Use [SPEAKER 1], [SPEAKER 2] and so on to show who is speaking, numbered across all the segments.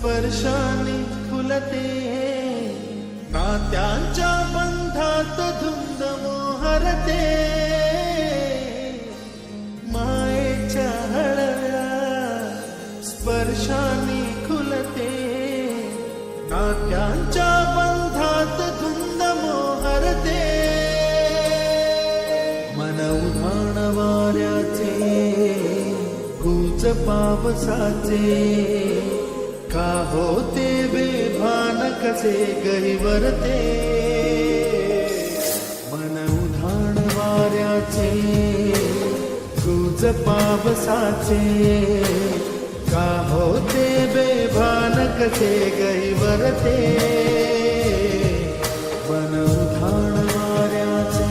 [SPEAKER 1] स्पर्शाने खुलते नात्यांच्या बंधात धुंद मोहरते मायेच्या हळव्या स्पर्शाने खुलते नात्यांच्या बंधात धुंद मोहरते मन उधाण वाऱ्याचे गुज पावसाचे का होते बेभान कसे गहिवरते मन उधाण वाऱ्याचे गुज पावसाचे का होते बेभान कसे गहिवरते मन उधाण वाऱ्याचे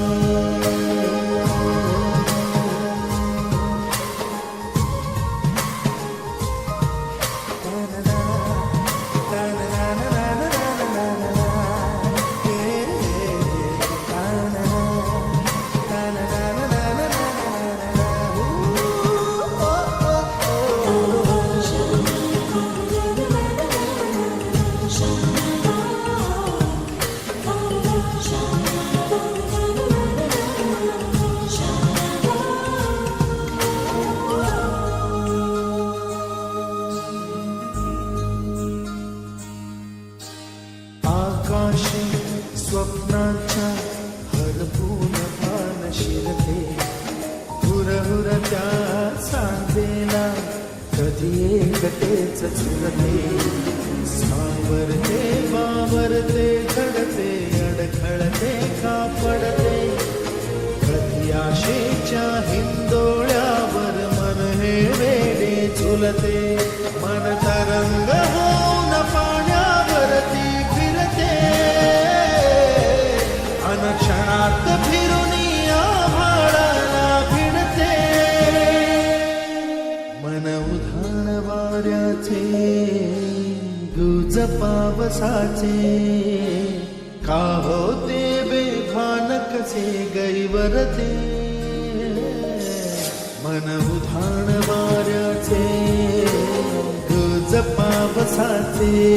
[SPEAKER 1] आकाशी स्वप्नांच्या हरपून भान शिरते हुरहुरत्या सांजेला कधी एकटेच झुरते सावरते वावरते घडते अडखळते का पडते कधी आशेच्या हिंदोळ्यावर मन हे वेडे झुलते मन तरंग होऊन पाण्यावरती क्षणात फिरून आभाळाला भिडते मन उधाण वाऱ्याचे गुज पावसाचे का होते बेभान कसे गैवरते मन उधाण वाऱ्याचे गुज पावसाचे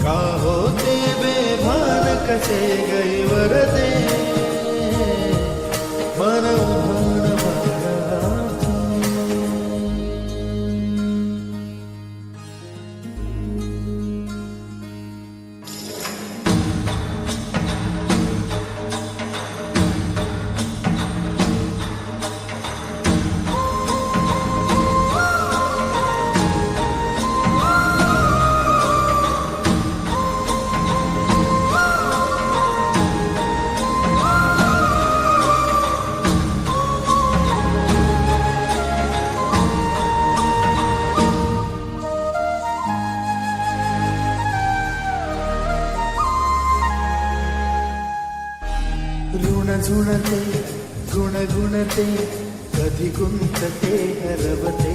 [SPEAKER 1] का होते बेभान कसे गैवरते मन उधाण वाऱ्याचे ऋण झुणते गुणगुणते कधी गुंतते हरवते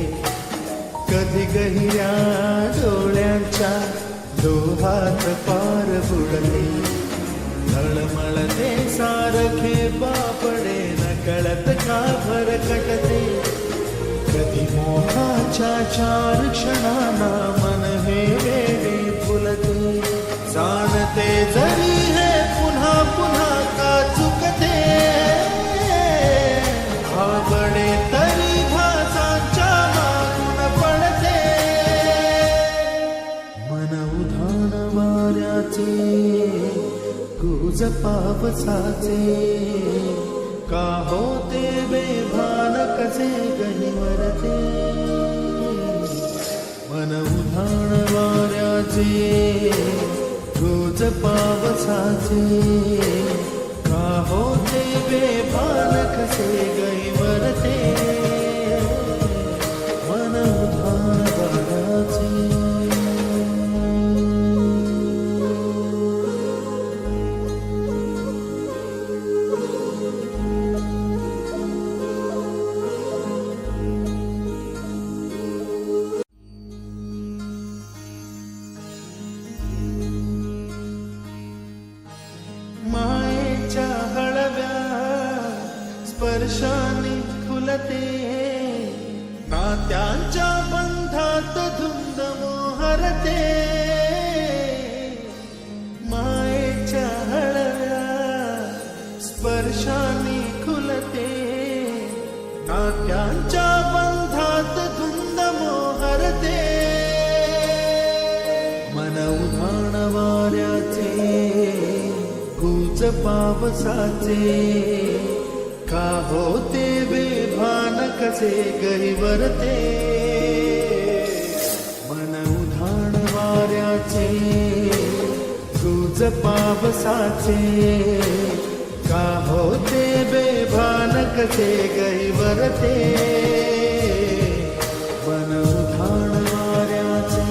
[SPEAKER 1] कधी गहिऱ्या डोळ्यांच्या लोहात पार बुडते तळमळते सारखे बापडे नकळत का भरकटते कधी मोहाच्या चार क्षणांना मन हे वेडे फुलते जाणते जरी हे पुन्हा पुन्हा का चुकते आवडे तरी भासांच्या मागून पडते मन उधाण वाऱ्याचे गुज पावसाचे का होते बेभान कसे गहिवरते मन उधाण वाऱ्याचे गुज पावसाचे का होते बेभान कसे गैवरते मन उधाण वाऱ्याचे मायेच्या हळव्या स्पर्शाने खुलते नात्यांच्या बंधात धुंद मोहर हरते मायेच्या हळव्या स्पर्शाने खुलते नात्यांच्या बंधात धुंद मोहरते मन उधाण वाऱ्याचे गुज पावसाचे का होते बेभान कसे गहिवरते मन उधाण वाऱ्याचे गुज पावसाचे का होते बेभान कसे गहिवरते मन उधाण वाऱ्याचे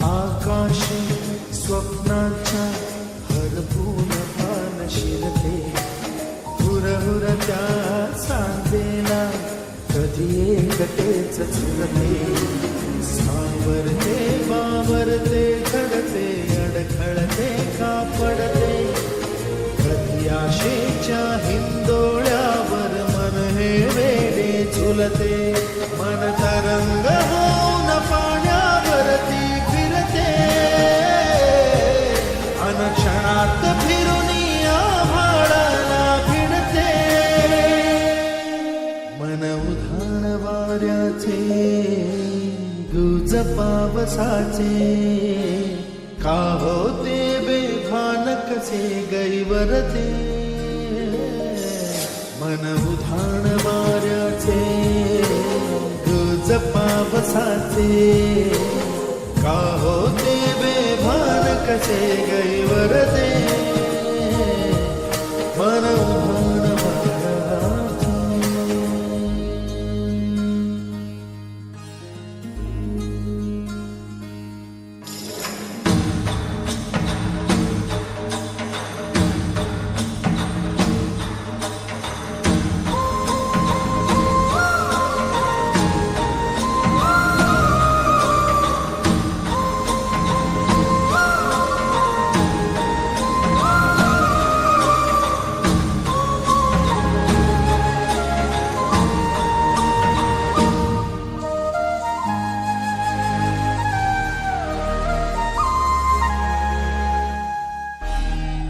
[SPEAKER 1] आकाशी स्वप्नाच्या हरपून पान शिरते हुरहुरत्या सांजेला कधी एकटेच झुरते सावरते बावरते घडते अडखळते कापडते कधी आशेच्या हिंदोळ्यावर मन हे वेडे झुलते मन तरंग होऊन पाण्यावरती क्षणात फिरून आभाळाला भिडते मन उधाण वाऱ्याचे गुज पावसाचे का होते बेभान कसे गैवरते मन उधाण वाऱ्याचे गुज पावसाचे का होते बेभान कसे गैवरते मन उधाण वाऱ्याचे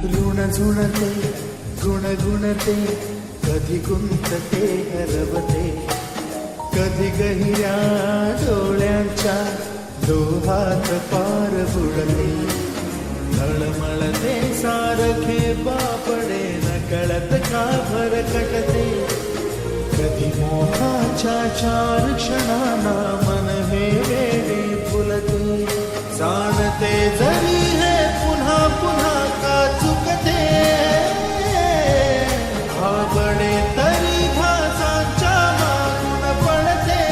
[SPEAKER 1] ऋण झुणते गुणगुणते कधी गुंतते हरवते कधी गहिऱ्या डोळ्यांच्या डोहात पार बुडते तळमळते सारखे बापडे नकळत का भरकटते कधी मोहाच्या चार क्षणांना मन हे वेडे फुलते जाणते जरी हे पुन्हा पुन्हा का चुकते आवडे तरी भासांच्या मागून पडते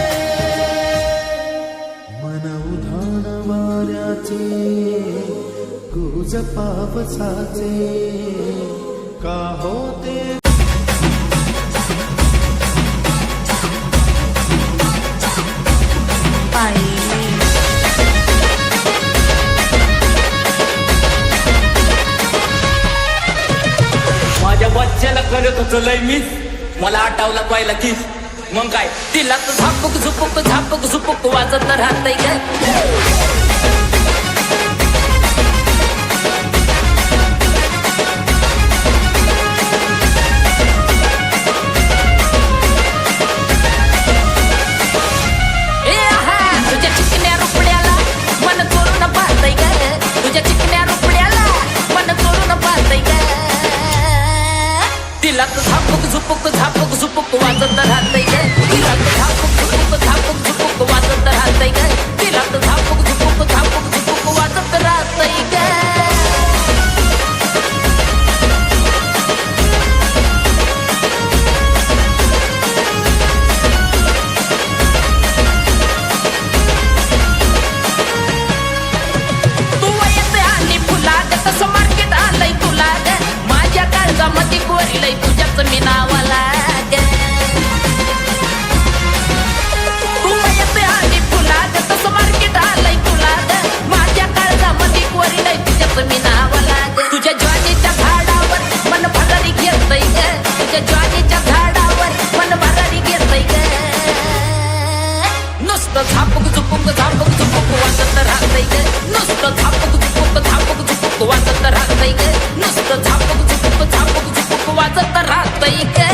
[SPEAKER 1] मन उधाण वाऱ्याचे गुज पावसाचे का होते
[SPEAKER 2] बच्च्याला करत होतो लय मिस मला आठवला पहिला किस मग काय तिला तर झापक झुपक वाजत राहतय काय झापक झुपक वाजत राहतय काय तिला झापक झुपक वाजत राहतय काय तिला झापक झुपक वाजत राहतय काय काळजामध्ये कोरिलंय तुझ्याच मी नावाला ग. तू येते आणि फुला ग तसं मार्केट आलंय तुला ग. माझ्या काळजामध्ये कोरिलंय तुझ्याच मी नावाला ग. तुझ्या ज्वारीच्या झाडावर मन भरारी घेतय ग. तुझ्या ज्वारीच्या झाडावर मन भरारी घेतय ग. नुसतं झापक झुपुक वाजत राहतय ग. नुसतं झापक झुपुक वाजत राहतय ग. नुसतं झापक झुपुक वाजत राहतय ग.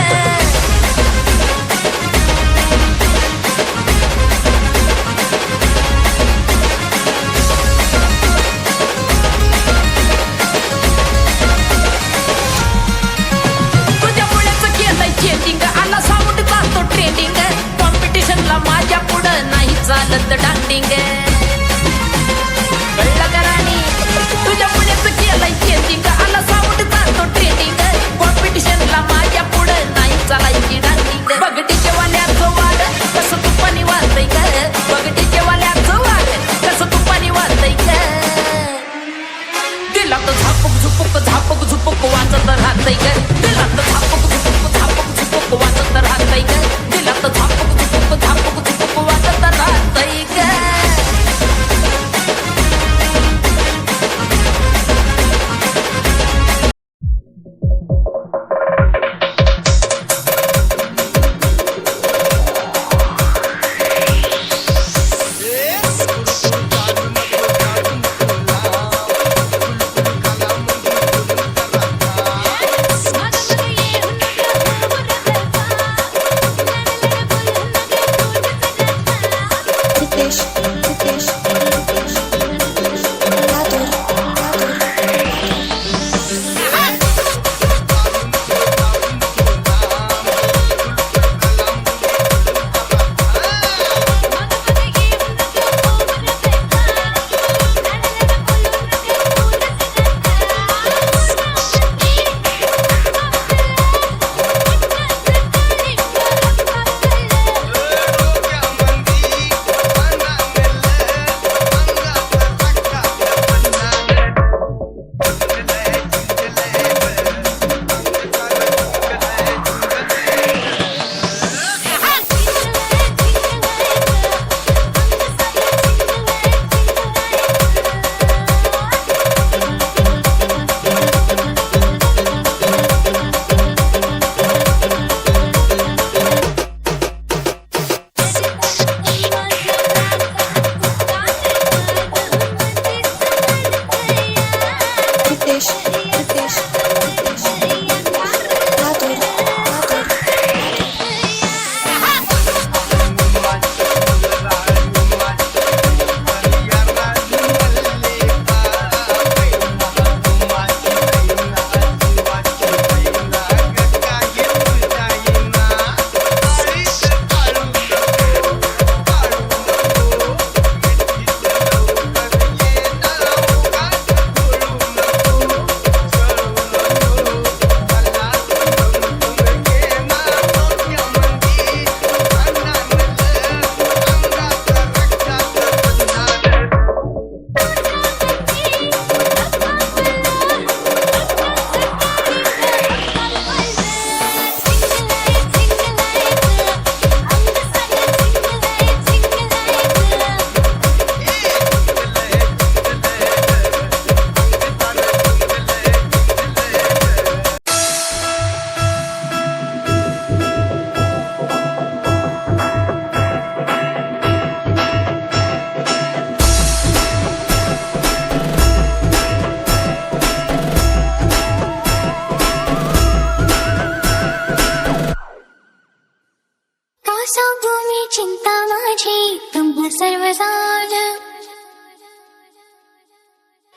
[SPEAKER 2] आला साऊंड चालतो ट्रेंडिंग. कॉम्पिटिशनला माझ्या पुढं नाही चालत डांडिंग. कळलं का राणी तुझ्या पुण्याचं केलंय चेंजिंग. आला साऊंड चालतो ट्रेंडिंग. कॉम्पिटिशनला माझ्या पुढं नाही चालायची डांडिंग. बगडीच्या वाल्याचं वाड कसं तुपानी वाजतंय ग. बगडीच्या वाल्याचं वाड कसं तुपानी वाजतंय ग. दिलात झापक झुपुक वाजत राहतंय ग. दिलात झापक झुपुक वाजत राहतंय ग. दिलात झापक झुपुक वाजत राहतंय ग.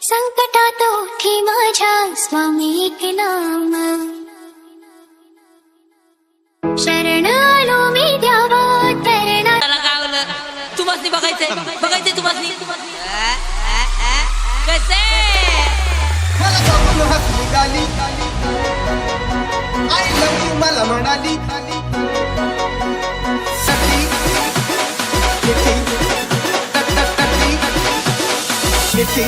[SPEAKER 3] संकटात ओठी माझ्या स्वामी एक नाम शरण आलो मी द्यावा तरणा.
[SPEAKER 2] त्याला गावलं तुम्हाला बघायचंय तुम्हाला कसे
[SPEAKER 4] मला हसली गाली आय लव्ह यू मला म्हणाली सखी मिठी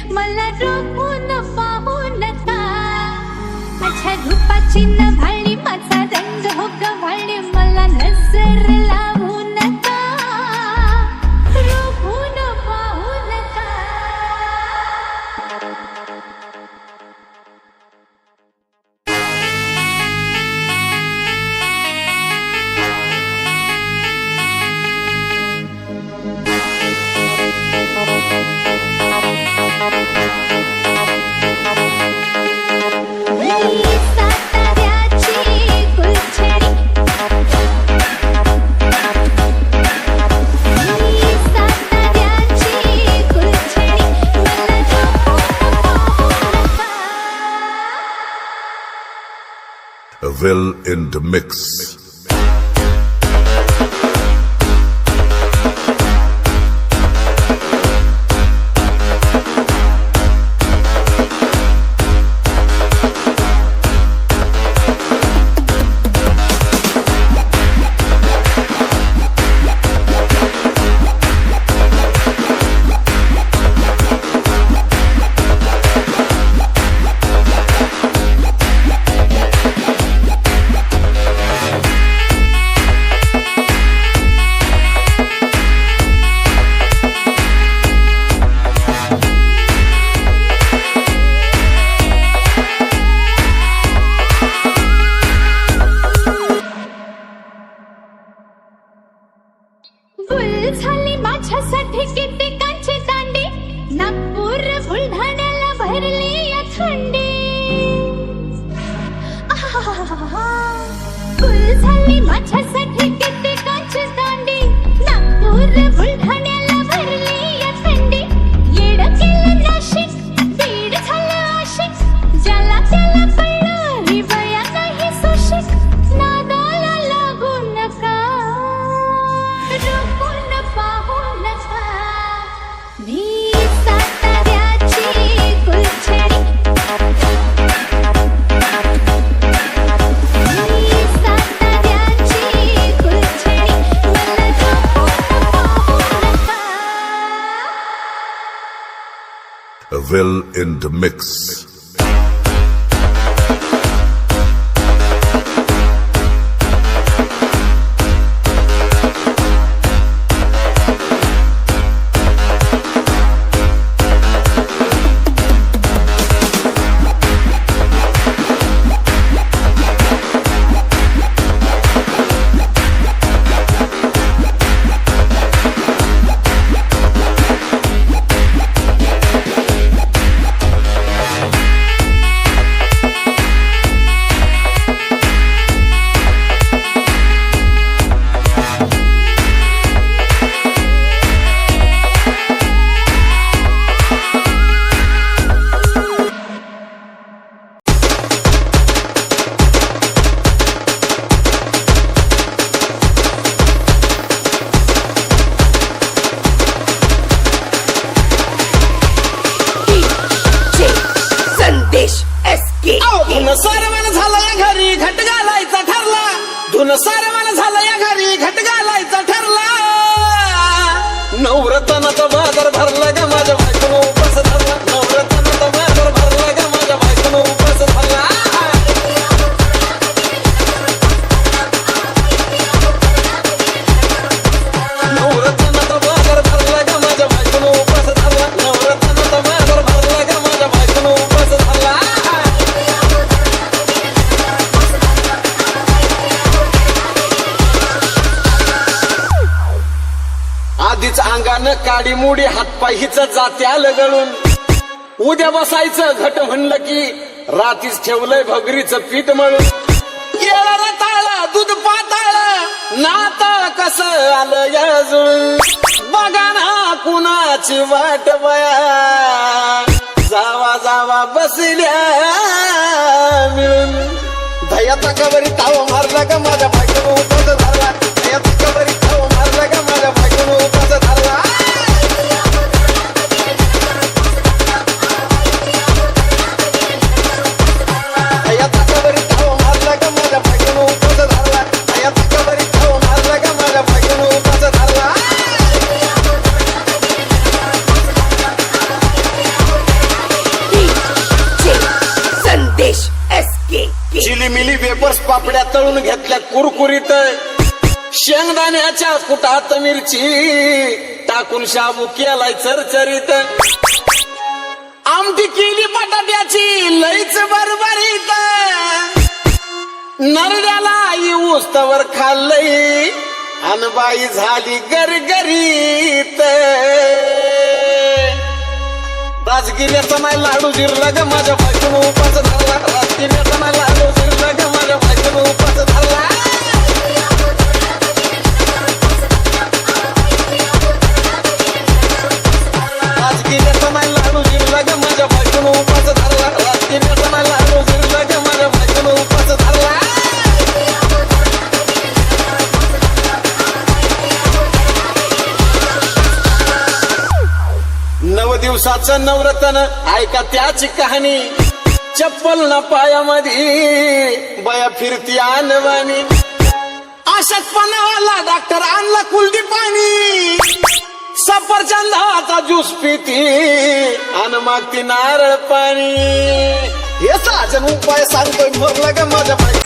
[SPEAKER 3] मला रोखून पाहू नका माझ्या रूपाची नभाळी माझा रंग हो गव्हाळी मला नजर लावू नका रोखून पाहू नका
[SPEAKER 5] Will in the mix.
[SPEAKER 3] फुल झाली माझ्यासाठी कित्येकांची दांडी नागपूर बुलढाण्याला भरली या थंडी फुल झाली माझ्यासाठी कित्येकांची दांडी नागपूर बुलढाण्याला भरली या थंडी येड केलं नाशिक बीड झालं आशिक ज्याला त्याला कळलं ही बया नाही सुशिक नादाला लागू नका रोखून पाहू नका मी साताऱ्याची गुलछडी मी साताऱ्याची गुलछडी मला रोखून पाहू नका
[SPEAKER 5] Will in the mix.
[SPEAKER 4] धुन सारवण झालं या घरी घट घालायचा ठरला धुन सारवण झालं या घरी घट घालायचा ठरला नवरत्नाचा बाजार भरला ग माझ्या बायकोनं उपास धरला नवरत्नाचा बाजार भरला ग माझ्या बायकोनं उपास धरला नवरत्नाचा बाजार भरला ग माझ्या बायकोनं उपास धरला नवरत्नाचा बाजार भरला ग माझ्या बायकोनं उपास धरला आधीच अंगानं काडी मुडी हातपाय हिच जात्या लगळून उद्या बसायचं घट म्हणलं की रातीच ठेवलंय भगरीचं पीठ मळून येळा रताळा दूध पाताळ नात कसं आलं या जुळून बघा ना कुणाची वाट बया जावा जावा बसल्या मिळून धयाचा कबरी ताव मारला का माझ्या बायकोनं उपास धरला धयाचा कबरी ताव मारला का माझ्या बायकोनं उपास धरला धयाचा कबरी ताव मारला का माझ्या बायकोनं उपास धरला धयाचा कबरी ताव मारला का माझ्या बायकोनं उपास धरला मिली मिली वेपर्स पापड्या तळून घेतल्या कुरकुरीत, शेंगदाण्याच्या कुटात मिरची टाकून शाबू केलाय चरचरीत, आमटी केली बटाट्याची लईच बरबरीत, नरड्याला येऊस तवर खाल्लंय अन बाई झाली गरगरीत. राजगिऱ्याचा नाही लाडू जिरला ग माझ्या बायकोनं उपास धरला, राजगिऱ्याचा नाही लाडू जिरला ग माझ्या बायकोनं उपास धरला. राजगिऱ्याचा नाही लाडू जिरला ग माझ्या बायकोनं उपास धरला, राजगिऱ्याचा नाही लाडू जिरला ग माझ्या बायकोनं उपास धरला. नव दिवसाचं नवरत्न ऐका त्याची कहाणी, चप्पल ना पायामध्ये बया फिरती आणवानी, अशक्तपणावाला डॉक्टर आणला कुलदी पाणी, सफरचंदाचा ज्यूस पिती आणि मागती नारळ पाणी. हे साजन उपाय सांगतोय मोरला ग माझ्या बाई.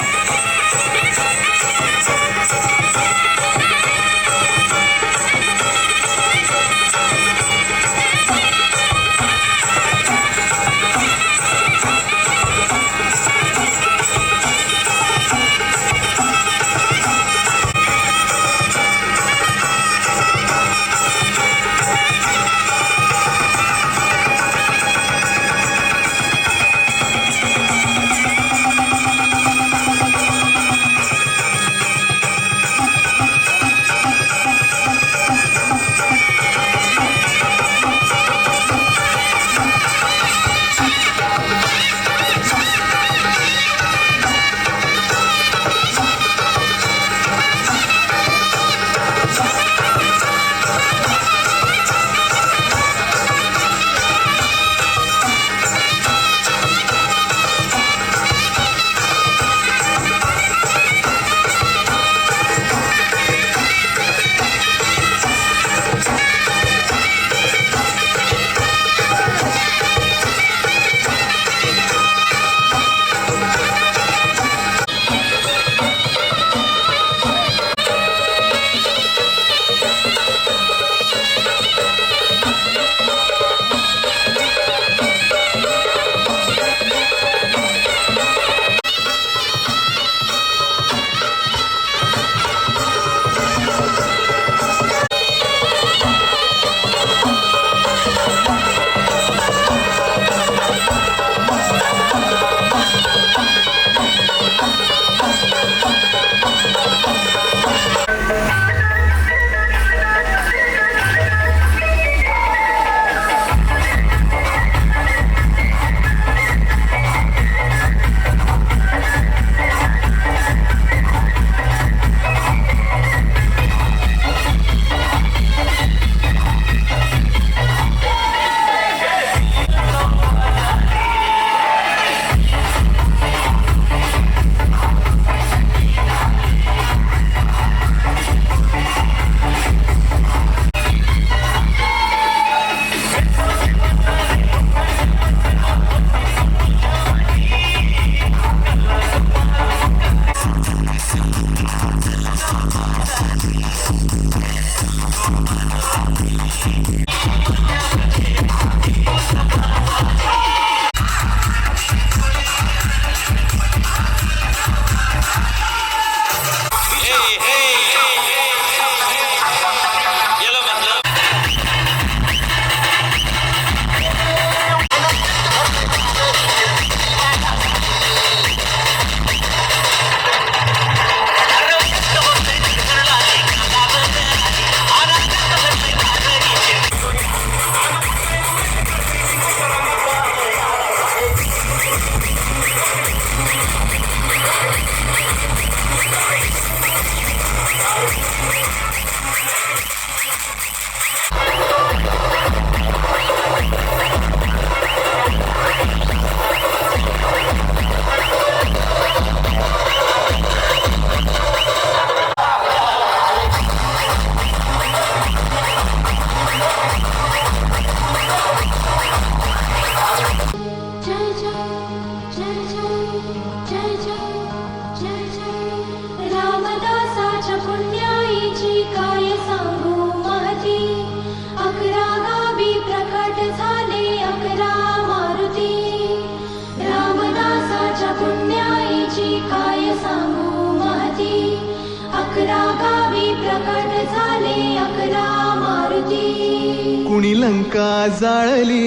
[SPEAKER 1] कुणी लंका जाळली,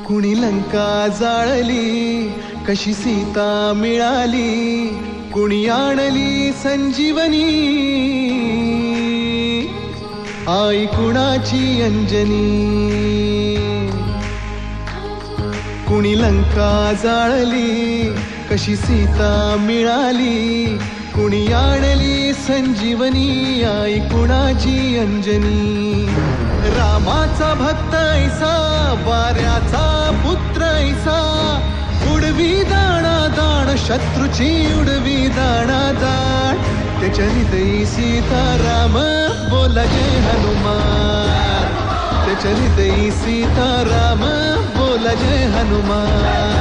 [SPEAKER 1] कुणी लंका जाळली, कशी सीता मिळाली, कुणी आणली संजीवनी, आई कुणाची अंजनी. कुणी लंका जाळली, कशी सीता मिळाली, कुणी आणली संजीवनी, आई कुणाची अंजनी. रामाचा भक्त ऐसा, वाऱ्याचा पुत्र ऐसा, उडवी दाणा दाण, शत्रूची उडवी दाणा दाण. त्याच्या हृदयी सीताराम, बोला जय हनुमान. त्याच्या हृदयी सीताराम, बोला जय हनुमान.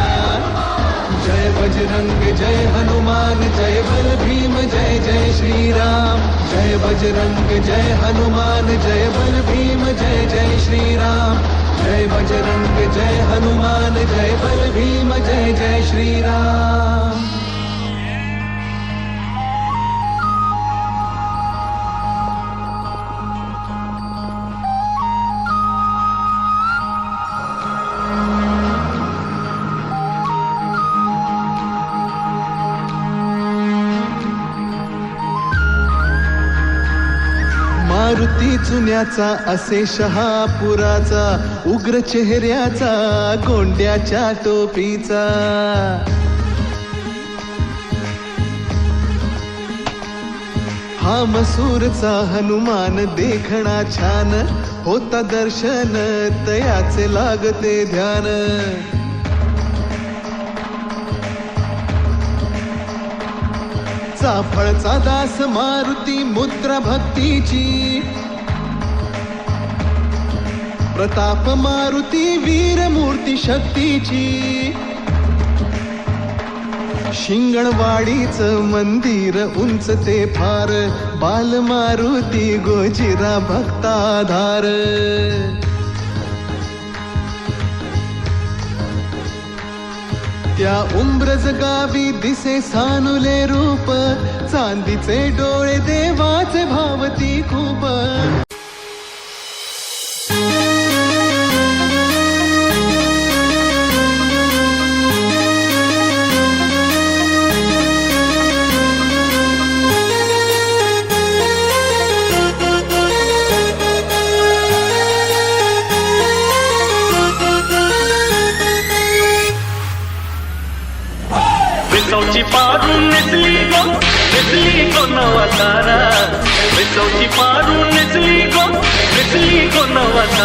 [SPEAKER 1] जय बजरंग जय हनुमान, जय बल भीम जय जय श्रीराम. जय बजरंग जय हनुमान, जय बल भीम जय जय श्रीराम. जय बजरंग जय हनुमान, जय बल भीम जय जय श्रीराम. मारुती चुन्याचा, असे शहापुराचा, उग्र चेहऱ्याचा, गोंड्याच्या टोपीचा. हा मसूरचा हनुमान देखणा छान, होता दर्शन तयाचे लागते ध्यान. चाफळचा दास मारुती, मुद्रा भक्तीची, प्रताप मारुती, वीर मूर्ती शक्तीची. शिंगणवाडीच मंदिर उंच ते फार, बाल मारुती गोजिरा भक्ताधार. त्या उंब्रज गावी दिसे सानुले रूप, चांदीचे डोळे देवाचे भावती खूप.
[SPEAKER 6] विसवची पारून नेसली गो नवा तारा. विसवची पारून नेसली गो नवा तारा.